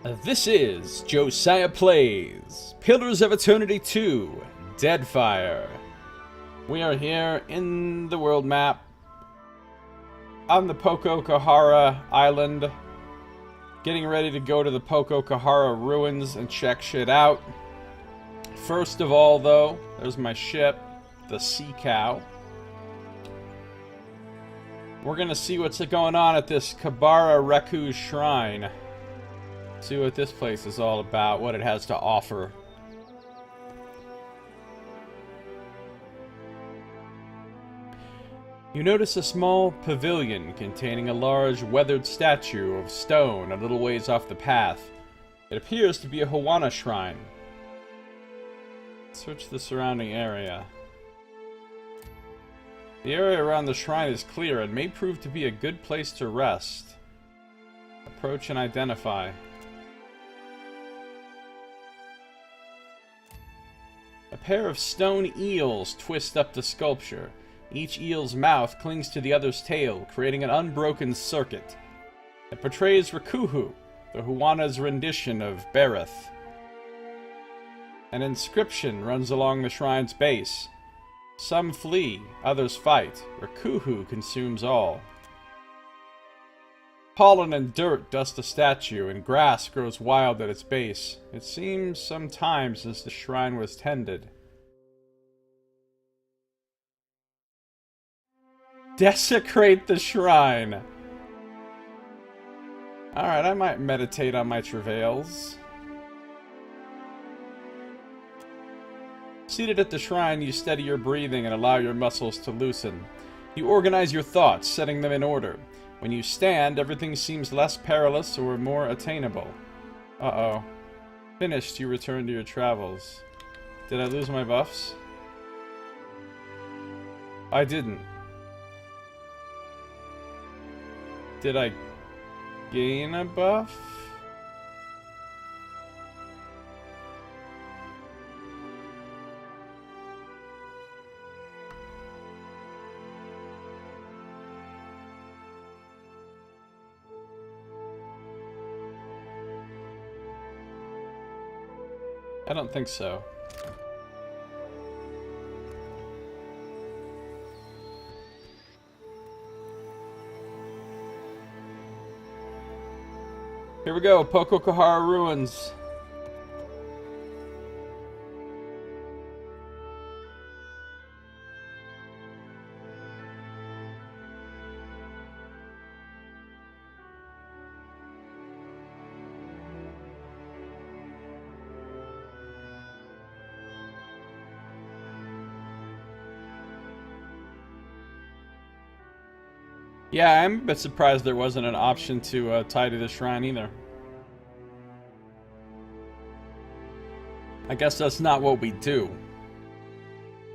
This is Josiah Plays Pillars of Eternity 2 Deadfire. We are here in the world map on the Poko-Kahara Island, getting ready to go to the Poko-Kahara ruins and check shit out. First of all, though, there's my ship, the Sea Cow. We're gonna see what's going on at this Kabara Reku Shrine. See what this place is all about, what it has to offer. You notice a small pavilion containing a large weathered statue of stone a little ways off the path. It appears to be a Hawana shrine. Search the surrounding area. The area around the shrine is clear and may prove to be a good place to rest. Approach and identify. A pair of stone eels twist up the sculpture. Each eel's mouth clings to the other's tail, creating an unbroken circuit. It portrays Rakuhu, the Huana's rendition of Berith. An inscription runs along the shrine's base. Some flee, others fight. Rakuhu consumes all. Pollen and dirt dust the statue, and grass grows wild at its base. It seems some time since the shrine was tended. Desecrate the shrine! Alright, I might meditate on my travails. Seated at the shrine, you steady your breathing and allow your muscles to loosen. You organize your thoughts, setting them in order. When you stand, everything seems less perilous or more attainable. Uh-oh. Finished, you return to your travels. Did I lose my buffs? I didn't. Did I gain a buff? I don't think so. Here we go, Poko-Kahara ruins. Yeah, I'm a bit surprised there wasn't an option to tie to the shrine either. I guess that's not what we do.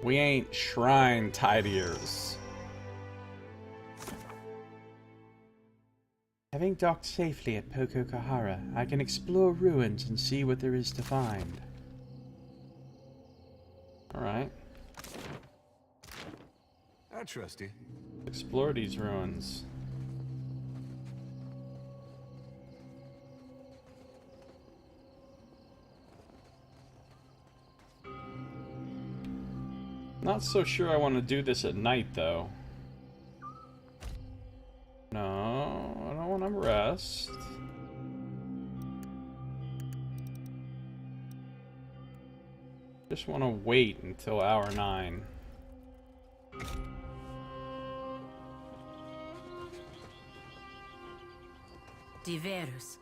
We ain't shrine tidiers. Having docked safely at Poko-Kahara, I can explore ruins and see what there is to find. Alright. I trust you. Explore these ruins. Not so sure I want to do this at night, though. No, I don't want to rest. Just want to wait until hour 9. Diverus.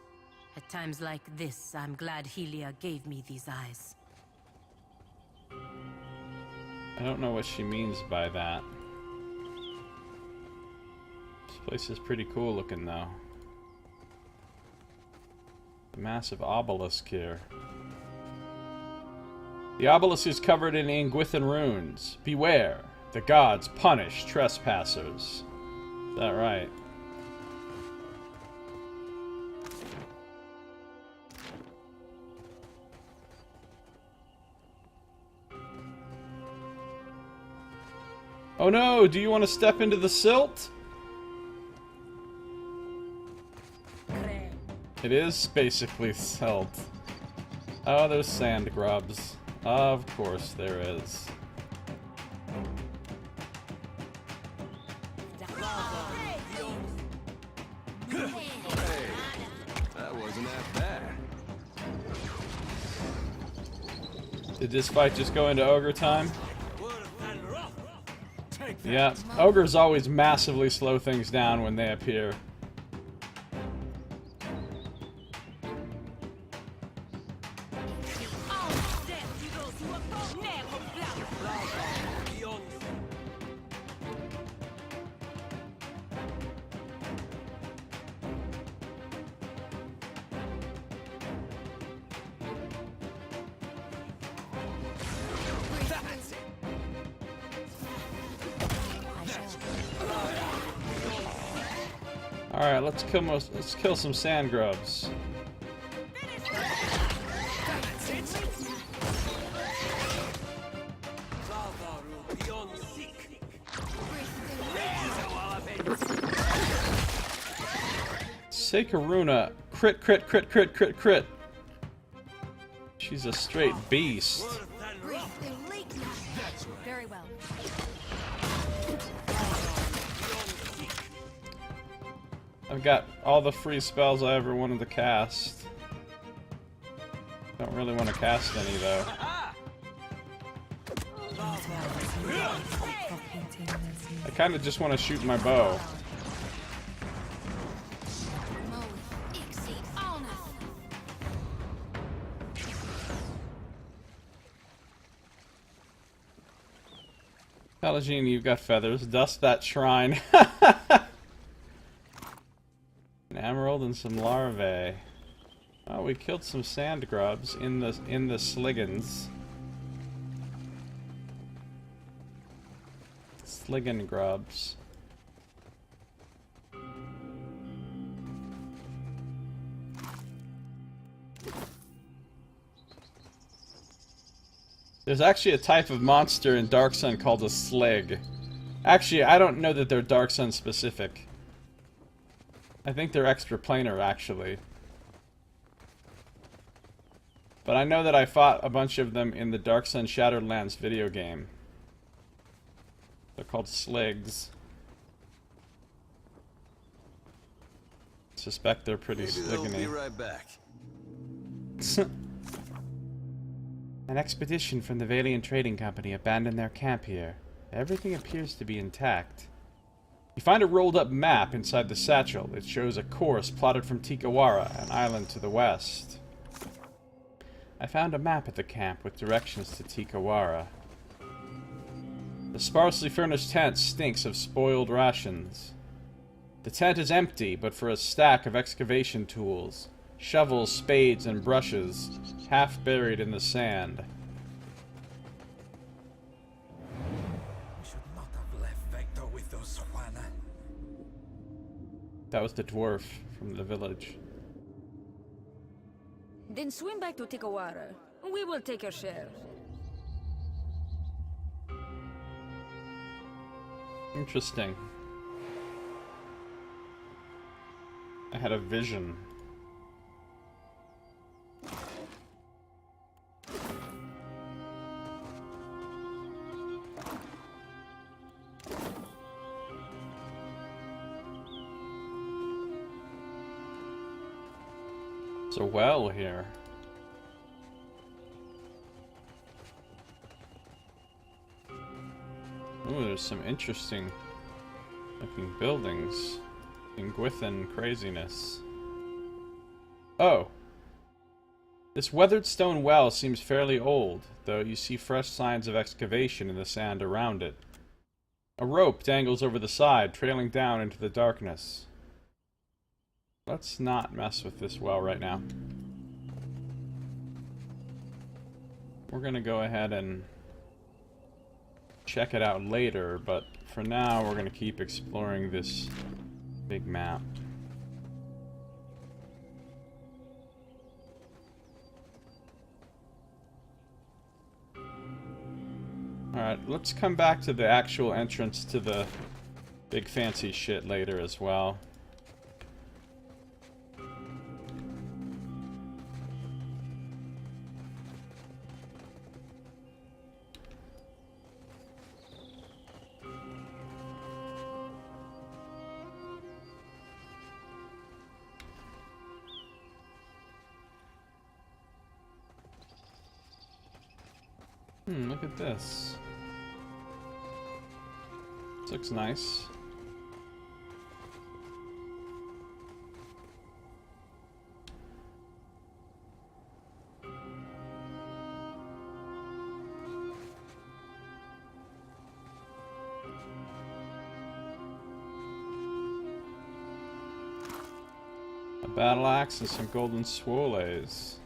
At times like this, I'm glad Helia gave me these eyes. I don't know what she means by that. This place is pretty cool looking, though. A massive obelisk here. The obelisk is covered in Anguithan runes. Beware, the gods punish trespassers. Is that right? Oh no, do you want to step into the silt? It is basically stealth. Oh, there's sand grubs. Of course there is. That wasn't that bad. Did this fight just go into ogre time? Yeah, ogres always massively slow things down when they appear. Alright, let's kill some sand grubs. Sekaruna, crit, crit, crit, crit, crit, crit. She's a straight beast. Very well. I've got all the free spells I ever wanted to cast. Don't really want to cast any though. I kind of just want to shoot my bow. Pelagine, you've got feathers. Dust that shrine. An emerald and some larvae. Oh, we killed some sand grubs in the sliggins. Sliggin grubs. There's actually a type of monster in Dark Sun called a slig. Actually, I don't know that they're Dark Sun specific. I think they're extraplanar, actually. But I know that I fought a bunch of them in the Dark Sun Shattered Lands video game. They're called sligs. Suspect they're pretty sliggany. Be right back. An expedition from the Valiant Trading Company abandoned their camp here. Everything appears to be intact. You find a rolled-up map inside the satchel. It shows a course plotted from Tikawara, an island to the west. I found a map at the camp with directions to Tikawara. The sparsely furnished tent stinks of spoiled rations. The tent is empty, but for a stack of excavation tools. Shovels, spades, and brushes, half buried in the sand. We should not have left Vector with those Juana. That was the dwarf from the village. Then swim back to Tikawara. We will take your share. Interesting. I had a vision. There's a well here. Ooh, there's some interesting looking buildings. Ingwithan craziness. Oh. This weathered stone well seems fairly old, though you see fresh signs of excavation in the sand around it. A rope dangles over the side, trailing down into the darkness. Let's not mess with this well right now. We're gonna go ahead and check it out later, but for now we're gonna keep exploring this big map. Alright, let's come back to the actual entrance to the big fancy shit later as well. Look at this. This looks nice. A battle axe and some golden swoles.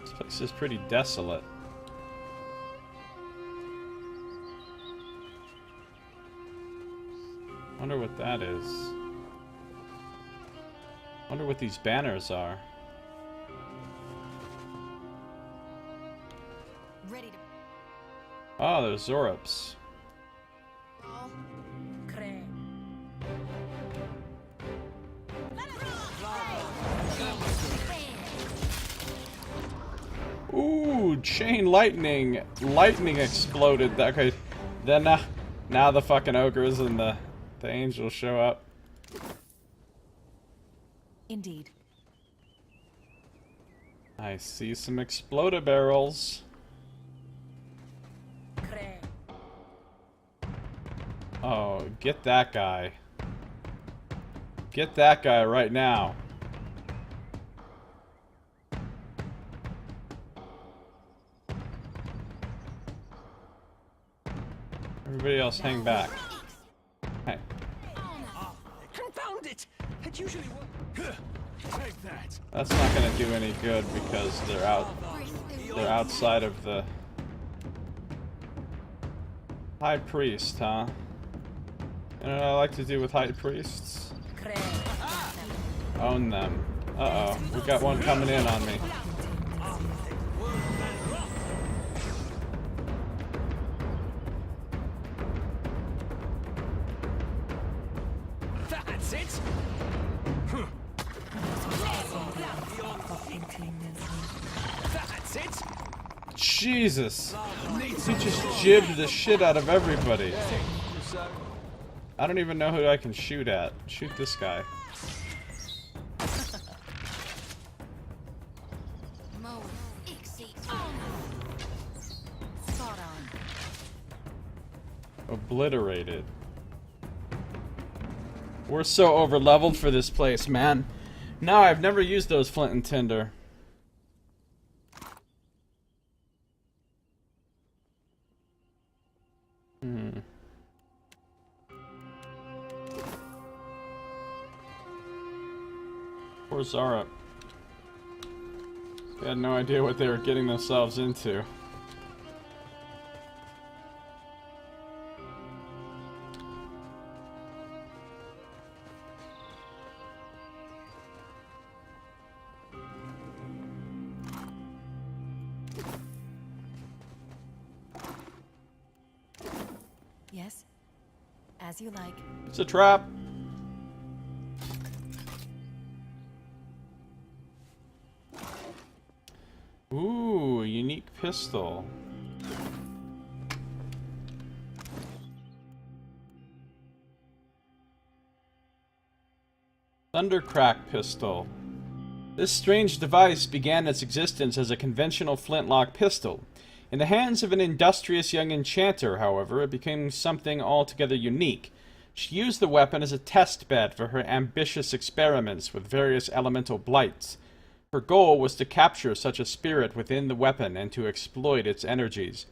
This place is pretty desolate. Wonder what that is. Wonder what these banners are. Ready to Oh, they're Zorops. Ooh, chain lightning. Lightning exploded. Okay, then now the fucking ogres and the angels show up. Indeed. I see some exploder barrels. Oh, get that guy. Get that guy right now. Everybody else hang back. Hey. Confound it! It usually works. Take that. That's not gonna do any good because they're outside of the High Priest, huh? You know what I like to do with High Priests? Own them. Uh-oh, we got one coming in on me. That's it! That's it! Jesus! He just jibbed the shit out of everybody. I don't even know who I can shoot at. Shoot this guy. Obliterated. We're so over-leveled for this place, man. No, I've never used those flint and tinder. Poor Zara. They had no idea what they were getting themselves into. Yes, as you like. It's a trap. Ooh, unique pistol. Thundercrack pistol. This strange device began its existence as a conventional flintlock pistol. In the hands of an industrious young enchanter, however, it became something altogether unique. She used the weapon as a test bed for her ambitious experiments with various elemental blights. Her goal was to capture such a spirit within the weapon and to exploit its energies.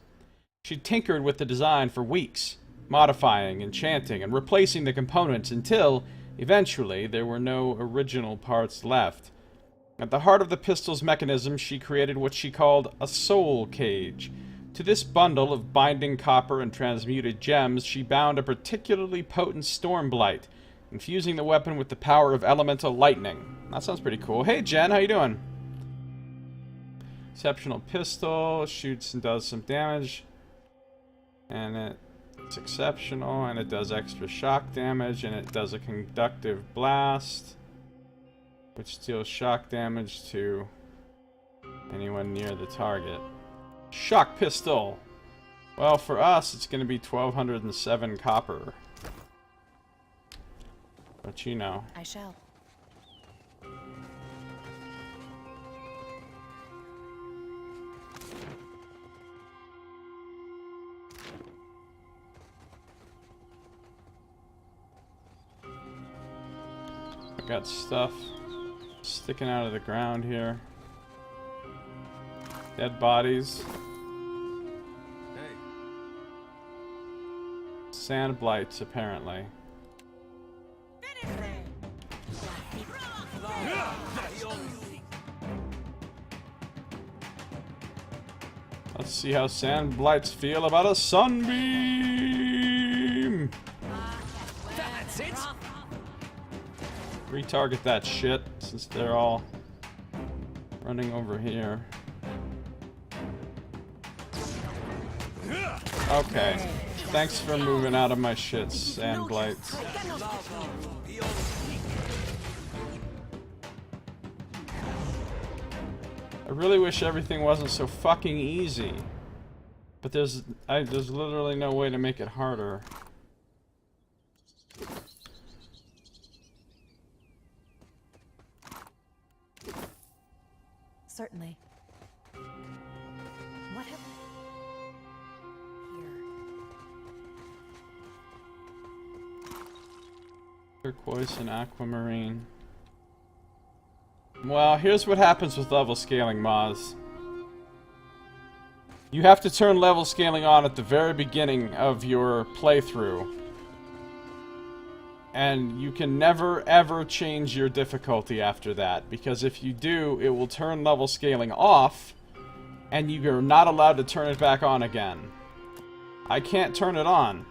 She tinkered with the design for weeks, modifying, enchanting, and replacing the components until, eventually, there were no original parts left. At the heart of the pistol's mechanism, she created what she called a soul cage. To this bundle of binding copper and transmuted gems, she bound a particularly potent storm blight, infusing the weapon with the power of elemental lightning. That sounds pretty cool. Hey Jen, how you doing? Exceptional pistol, shoots and does some damage. And it's exceptional, and it does extra shock damage, and it does a conductive blast, which deals shock damage to anyone near the target. Shock pistol! Well, for us, it's going to be 1,207 copper. But you know. I shall. I got stuff sticking out of the ground here. Dead bodies. Hey. Sand blights, apparently. Let's see how sand blights feel about a sunbeam! That's it. Retarget that shit, since they're all running over here. Okay. Thanks for moving out of my shit, sand blights. I really wish everything wasn't so fucking easy. But there's literally no way to make it harder. Certainly. What have here? Turquoise and aquamarine. Well, here's what happens with level scaling, Moz. You have to turn level scaling on at the very beginning of your playthrough. And you can never ever change your difficulty after that, because if you do, it will turn level scaling off, and you're not allowed to turn it back on again. I can't turn it on.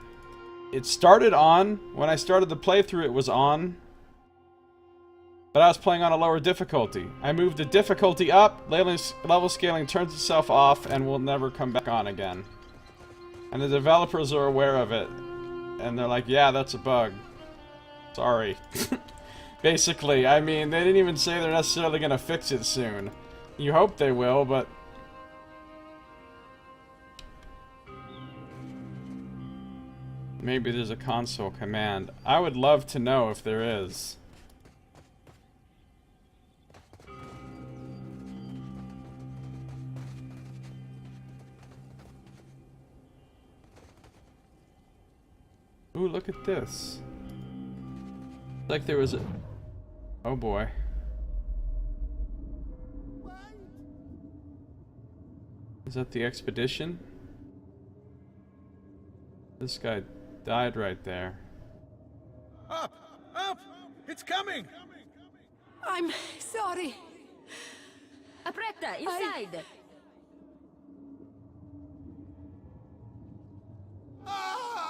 It started on, when I started the playthrough it was on, but I was playing on a lower difficulty. I moved the difficulty up, level scaling turns itself off, and will never come back on again. And the developers are aware of it, and they're like, yeah, that's a bug. Sorry. Basically, I mean, they didn't even say they're necessarily gonna fix it soon. You hope they will, but... maybe there's a console command. I would love to know if there is. Ooh, look at this. Like there was a... oh boy. Is that the expedition? This guy died right there. Up! Up! It's coming! I'm sorry. Apretta, inside. Ah!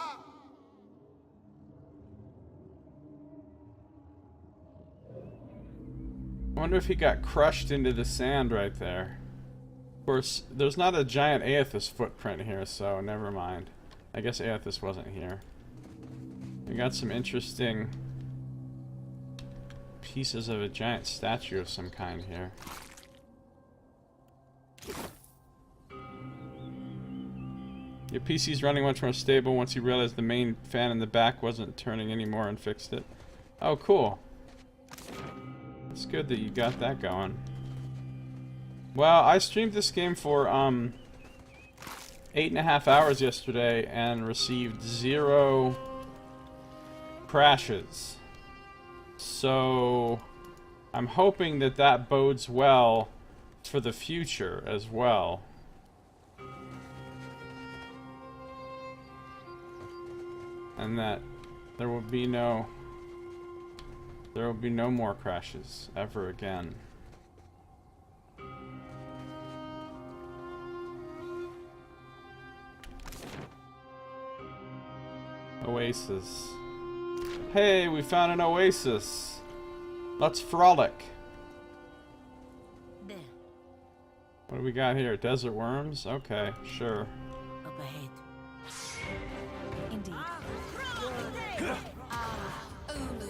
I wonder if he got crushed into the sand right there. Of course, there's not a giant Eothas footprint here, so never mind. I guess Eothas wasn't here. We got some interesting pieces of a giant statue of some kind here. Your PC's running much more stable once you realized the main fan in the back wasn't turning anymore and fixed it. Oh, cool. It's good that you got that going. Well, I streamed this game for 8.5 hours yesterday and received 0 crashes. So I'm hoping that that bodes well for the future as well. And that there will be no more crashes ever again. Oasis. Hey, we found an oasis. Let's frolic. There, What do we got here? Desert worms? Okay, sure. up ahead. Indeed.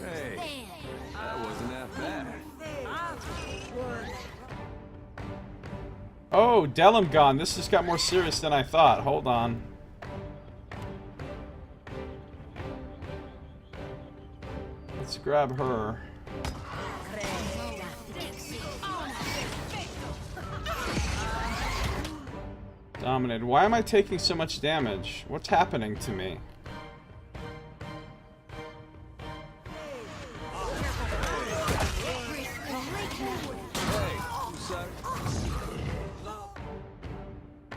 Hey. That wasn't that bad. Oh, Delimgon, this just got more serious than I thought. Hold on. grab her. Dominated. Why am I taking so much damage? What's happening to me?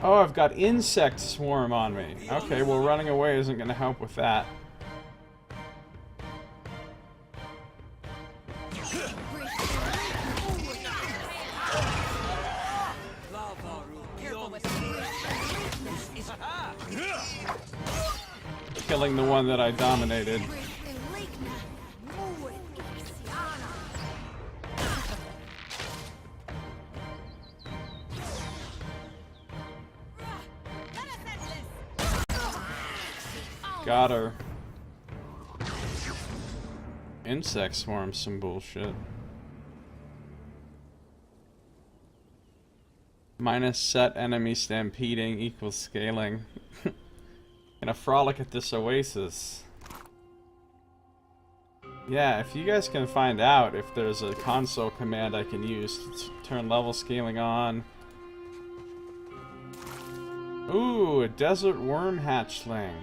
Oh, I've got insect swarm on me. Okay, well, running away isn't going to help with that. Killing the one that I dominated. Got her. Insect swarm, some bullshit. Minus set enemy stampeding equals scaling. Gonna frolic at this oasis. Yeah, if you guys can find out if there's a console command I can use to turn level scaling on. Ooh, a desert worm hatchling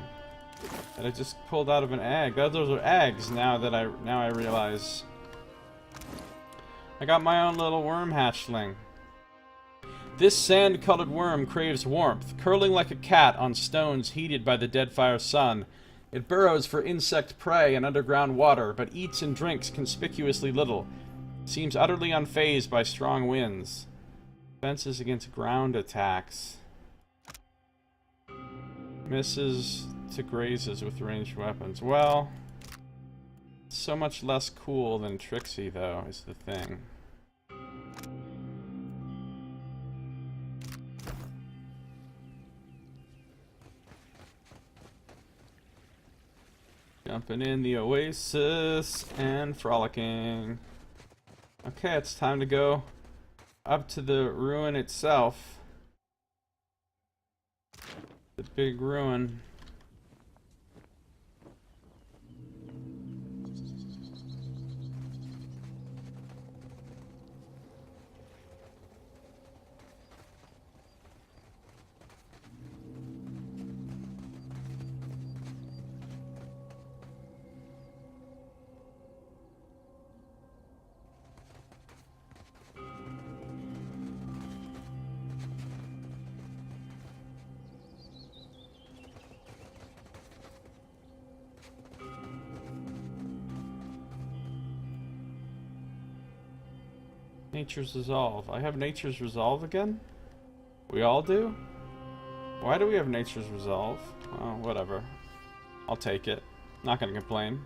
that I just pulled out of an egg. Those are eggs now that I realize. I got my own little worm hatchling. This sand-colored worm craves warmth, curling like a cat on stones heated by the Deadfire sun. It burrows for insect prey and underground water, but eats and drinks conspicuously little. Seems utterly unfazed by strong winds. Defenses against ground attacks. Misses to grazes with ranged weapons. Well, so much less cool than Trixie, though, is the thing. Jumping in the oasis and frolicking. Okay, it's time to go up to the ruin itself. The big ruin. Nature's Resolve. I have Nature's Resolve again? We all do? Why do we have Nature's Resolve? Oh, whatever. I'll take it. Not gonna complain.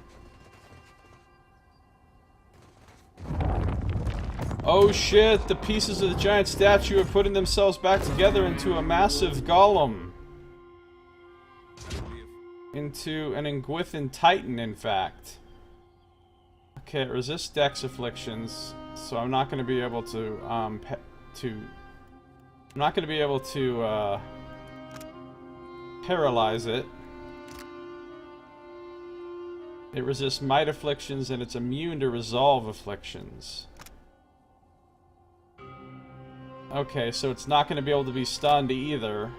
Oh shit! The pieces of the giant statue are putting themselves back together into a massive golem. Into an Engwithan Titan, in fact. Okay, it resists Dex afflictions. So I'm not going to be able to, I'm not going to be able to, paralyze it. It resists might afflictions and it's immune to resolve afflictions. Okay, so it's not going to be able to be stunned either.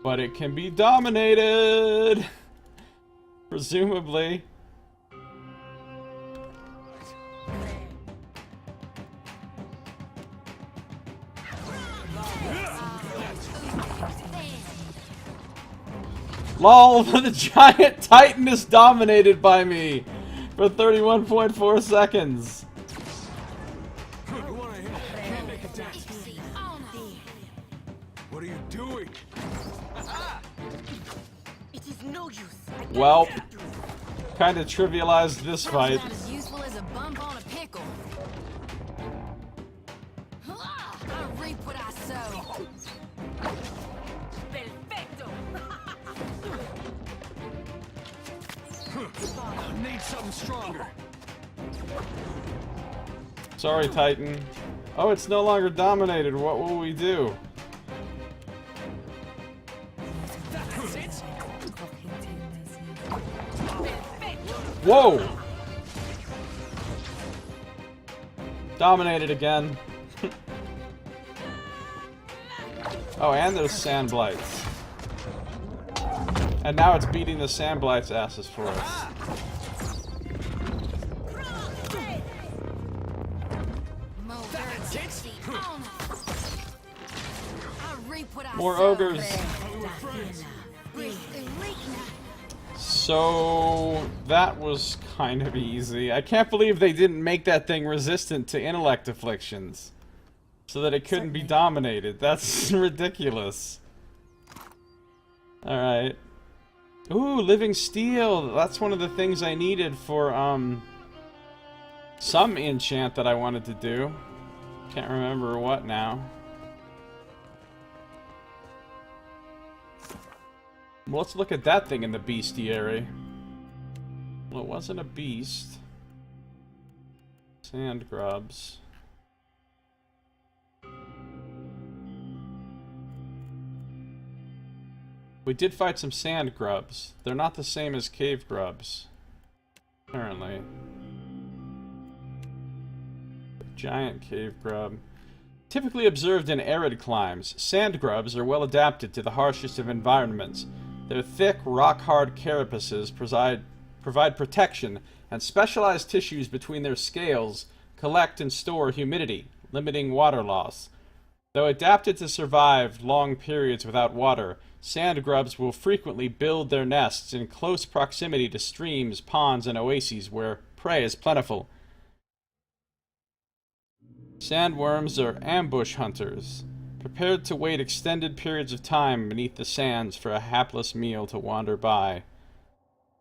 But it can be dominated! Presumably. LOL, the giant titan is dominated by me for 31.4 seconds. What are you doing? It is no use. Well, kind of trivialized this fight. Not as useful as a bump on a pickle. I reap what I sow. Perfecto. I need something stronger. Sorry, Titan. Oh, it's no longer dominated. What will we do? That's it. Whoa! Dominated again. Oh, and there's sand blights. And now it's beating the sand blights' asses for us. More ogres. So that was kind of easy. I can't believe they didn't make that thing resistant to intellect afflictions, so that it couldn't be dominated. That's ridiculous. Alright. Ooh, living steel. That's one of the things I needed for some enchant that I wanted to do. Can't remember what now. Well, let's look at that thing in the bestiary. Well, it wasn't a beast. Sand grubs. We did fight some sand grubs. They're not the same as cave grubs, apparently. Giant cave grub. Typically observed in arid climes, sand grubs are well adapted to the harshest of environments. Their thick, rock-hard carapaces provide protection, and specialized tissues between their scales collect and store humidity, limiting water loss. Though adapted to survive long periods without water, sand grubs will frequently build their nests in close proximity to streams, ponds, and oases where prey is plentiful. Sandworms are ambush hunters, prepared to wait extended periods of time beneath the sands for a hapless meal to wander by.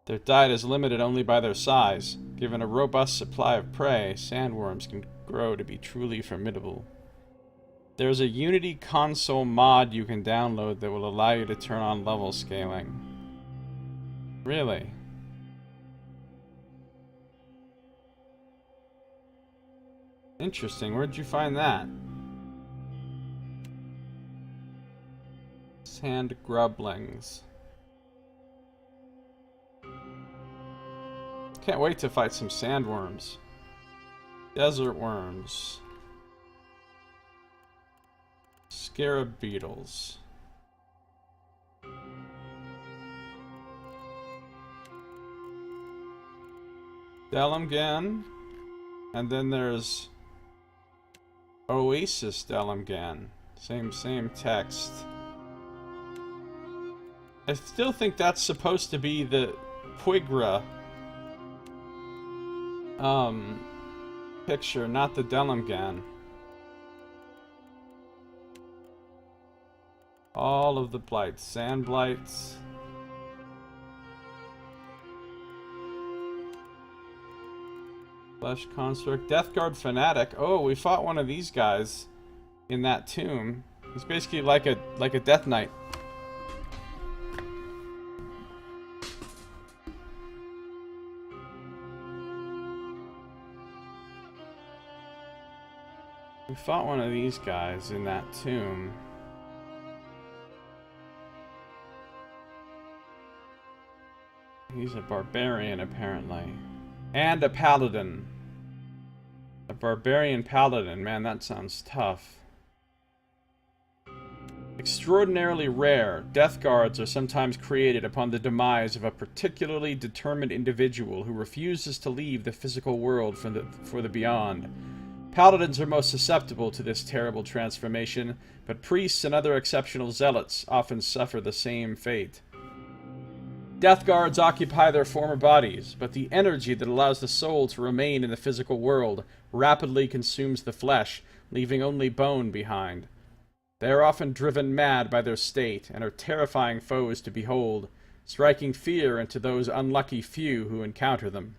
Their diet is limited only by their size. Given a robust supply of prey, sandworms can grow to be truly formidable. There's a Unity console mod you can download that will allow you to turn on level scaling. Really? Interesting. Where'd you find that? Sand grublings. Can't wait to fight some sandworms. Desert worms. Scarab beetles. Delimgan. And then there's Oasis Delimgan. Same text. I still think that's supposed to be the Puigra picture, not the Delimgan. All of the blights. Sand blights. Flesh construct. Deathguard fanatic. Oh, we fought one of these guys in that tomb. He's basically like a death knight. We fought one of these guys in that tomb. He's a barbarian, apparently. And a paladin. A barbarian paladin. Man, that sounds tough. Extraordinarily rare, death guards are sometimes created upon the demise of a particularly determined individual who refuses to leave the physical world for the beyond. Paladins are most susceptible to this terrible transformation, but priests and other exceptional zealots often suffer the same fate. Death guards occupy their former bodies, but the energy that allows the soul to remain in the physical world rapidly consumes the flesh, leaving only bone behind. They are often driven mad by their state, and are terrifying foes to behold, striking fear into those unlucky few who encounter them.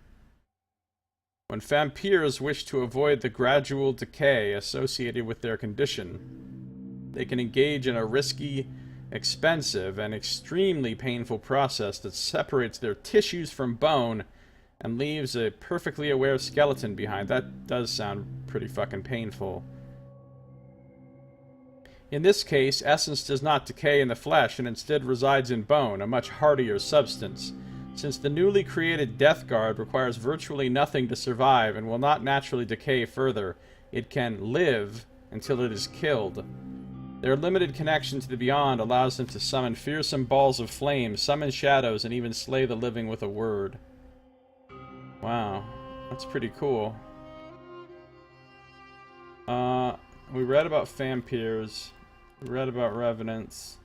When vampires wish to avoid the gradual decay associated with their condition, they can engage in a risky, expensive, and extremely painful process that separates their tissues from bone and leaves a perfectly aware skeleton behind. That does sound pretty fucking painful. In this case, essence does not decay in the flesh and instead resides in bone, a much hardier substance. Since the newly created Death Guard requires virtually nothing to survive and will not naturally decay further, it can live until it is killed. Their limited connection to the Beyond allows them to summon fearsome balls of flame, summon shadows, and even slay the living with a word. Wow, that's pretty cool. We read about Vampirs, we read about Revenants,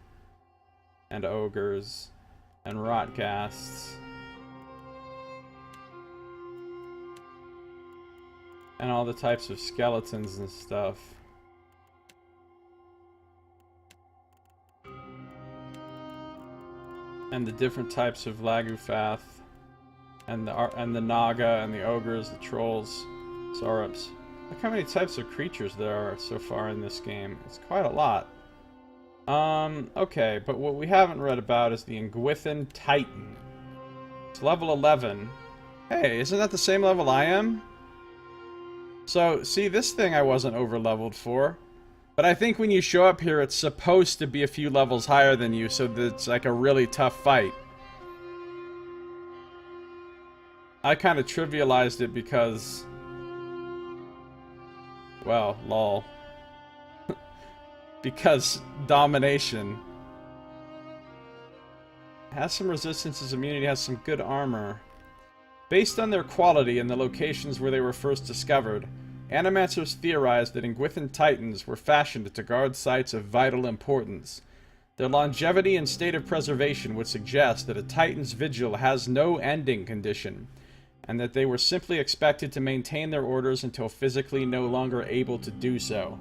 and Ogres, and Rotghasts. And all the types of skeletons and stuff. And the different types of Lagufath. And the Naga, and the Ogres, the Trolls, Saurops. Look how many types of creatures there are so far in this game. It's quite a lot. Okay, but what we haven't read about is the Engwithan Titan. It's level 11. Hey, isn't that the same level I am? So, see, this thing I wasn't over-leveled for. But I think when you show up here, it's supposed to be a few levels higher than you, so that it's like a really tough fight. I kind of trivialized it because... well, lol. Because domination. Has some resistance as immunity, has some good armor. Based on their quality and the locations where they were first discovered, Animancers theorized that Engwithan Titans were fashioned to guard sites of vital importance. Their longevity and state of preservation would suggest that a Titan's vigil has no ending condition, and that they were simply expected to maintain their orders until physically no longer able to do so.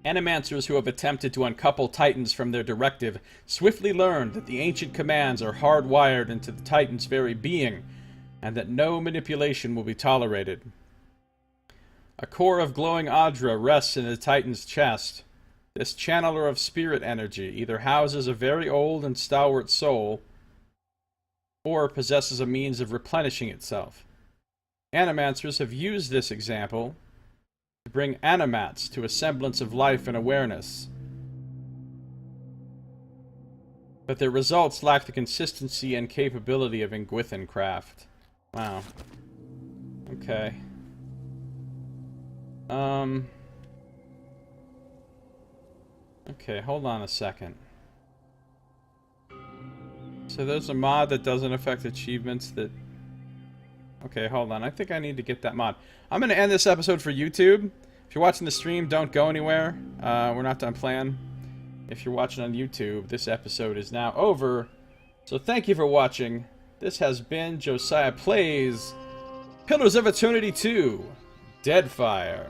Animancers who have attempted to uncouple Titans from their directive swiftly learned that the ancient commands are hardwired into the Titan's very being, and that no manipulation will be tolerated. A core of glowing Adra rests in the Titan's chest. This channeler of spirit energy either houses a very old and stalwart soul, or possesses a means of replenishing itself. Animancers have used this example to bring animats to a semblance of life and awareness. But their results lack the consistency and capability of Engwithan craft. Wow. Okay. Okay, hold on a second. So there's a mod that doesn't affect achievements that... Okay, hold on. I think I need to get that mod. I'm going to end this episode for YouTube. If you're watching the stream, don't go anywhere. We're not done playing. If you're watching on YouTube, this episode is now over. So thank you for watching. This has been Josiah Plays Pillars of Eternity 2, Deadfire.